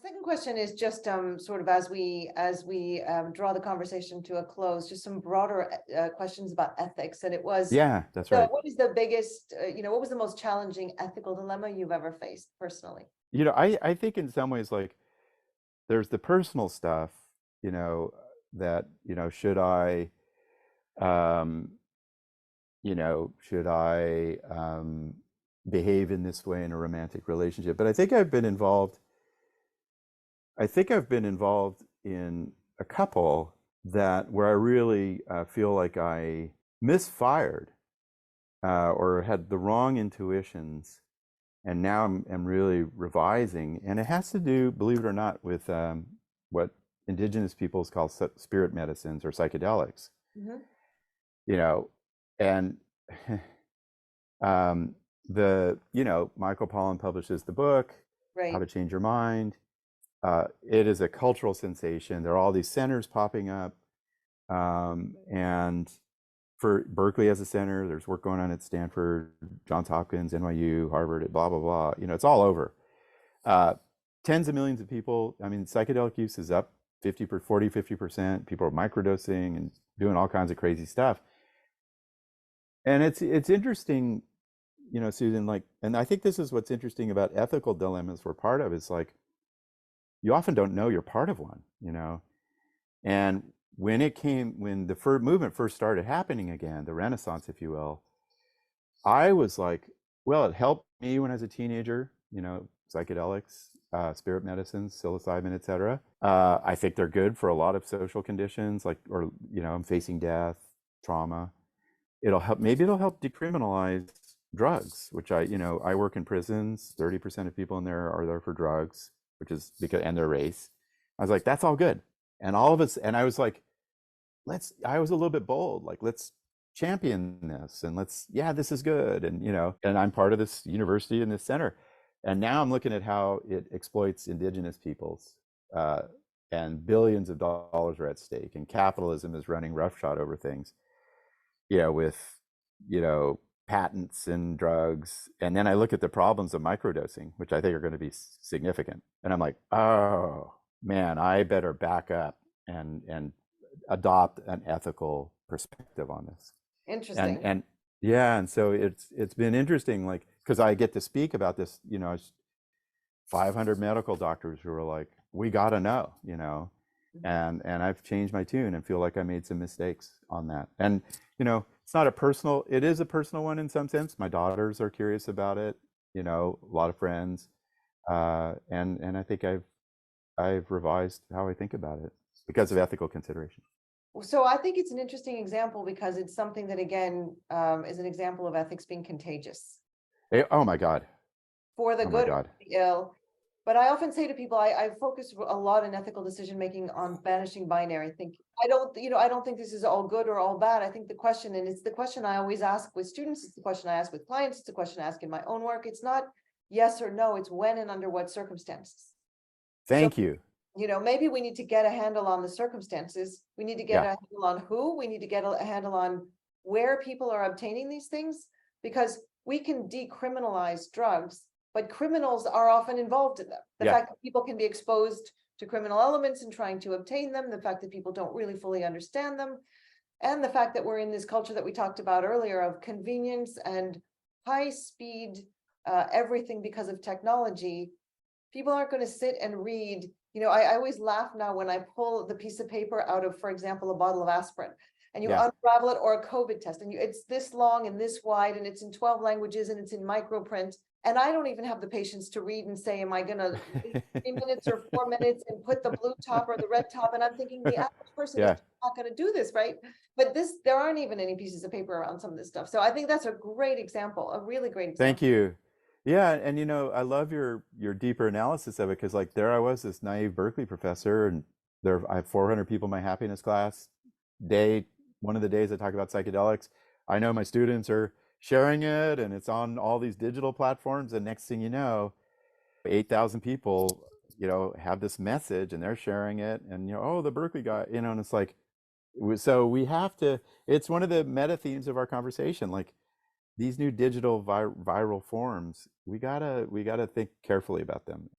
second question is just sort of as we draw the conversation to a close, just some broader questions about ethics. And it was, Yeah, that's so right. what is the biggest, what was the most challenging ethical dilemma you've ever faced personally? I think in some ways, like, there's the personal stuff, you know, that, should I, um, should I behave in this way in a romantic relationship? But I think I've been involved in a couple that where I really feel like I misfired or had the wrong intuitions, and now I'm really revising, and it has to do, believe it or not, with what indigenous peoples call spirit medicines or psychedelics. Hmm. You know, and um, Michael Pollan publishes the book, How Right. to Change Your Mind. It is a cultural sensation. There are all these centers popping up, and for Berkeley as a center, there's work going on at Stanford, Johns Hopkins, NYU, Harvard, blah blah blah. It's all over. Uh, Tens of millions of people. I mean, psychedelic use is up 50%. People are microdosing and doing all kinds of crazy stuff. And it's interesting, Susan. Like, and I think this is what's interesting about ethical dilemmas we're part of. Is like you often don't know you're part of one. And when the movement first started happening again, the Renaissance, if you will, I was like, well, it helped me when I was a teenager, psychedelics, spirit medicines, psilocybin, etc. I think they're good for a lot of social conditions, I'm facing death, trauma. Maybe it'll help decriminalize drugs, which I work in prisons. 30% of people in there are there for drugs, which is and their race. I was like, that's all good. And all of us, and I was like, I was a little bit bold, like, let's champion this and this is good. And I'm part of this university and this center. And now I'm looking at how it exploits indigenous peoples, and billions of dollars are at stake, and capitalism is running roughshod over things, with, patents and drugs. And then I look at the problems of microdosing, which I think are going to be significant. And I'm like, oh man, I better back up and adopt an ethical perspective on this. Interesting. And yeah, and so it's been interesting, like, because I get to speak about this, 500 medical doctors who are like, we gotta know, Mhm. and I've changed my tune and feel like I made some mistakes on that. And it is a personal one in some sense. My daughters are curious about it, a lot of friends, and I think I've revised how I think about it because of ethical consideration. So I think it's an interesting example because it's something that, again, is an example of ethics being contagious Oh my God. for the Oh my good or God. the ill. But I often say to people, I focus a lot in ethical decision making on banishing binary thinking. I don't think this is all good or all bad. I think the question, and it's the question I always ask with students, it's the question I ask with clients, it's the question I ask in my own work. It's not yes or no, it's when and under what circumstances. So, Thank you. maybe we need to get a handle on the circumstances. We need to get Yeah. a handle on who. We need to get a handle on where people are obtaining these things, because we can decriminalize drugs, but criminals are often involved in them. The Yeah. fact that people can be exposed to criminal elements in trying to obtain them, the fact that people don't really fully understand them, and the fact that we're in this culture that we talked about earlier of convenience and high speed, everything because of technology. People aren't going to sit and read. I always laugh now when I pull the piece of paper out of, for example, a bottle of aspirin, and you Yeah. unravel it, or a COVID test, and it's this long and this wide, and it's in 12 languages, and it's in microprint. And I don't even have the patience to read and say, am I going to wait 3 minutes or 4 minutes and put the blue top or the red top? And I'm thinking the average person is Yeah. not going to do this, right? But there aren't even any pieces of paper around some of this stuff. So I think that's a great example, a really great Thank example. you. Yeah, and I love your deeper analysis of it, because like there I was, this naive Berkeley professor, and I have 400 people in my happiness class. One of the days I talk about psychedelics, I know my students are sharing it, and it's on all these digital platforms, and next thing you know, 8,000 people, have this message and they're sharing it, and oh, the Berkeley guy, and it's like, so we have to. It's one of the meta themes of our conversation, like these new digital viral forms. We gotta think carefully about them.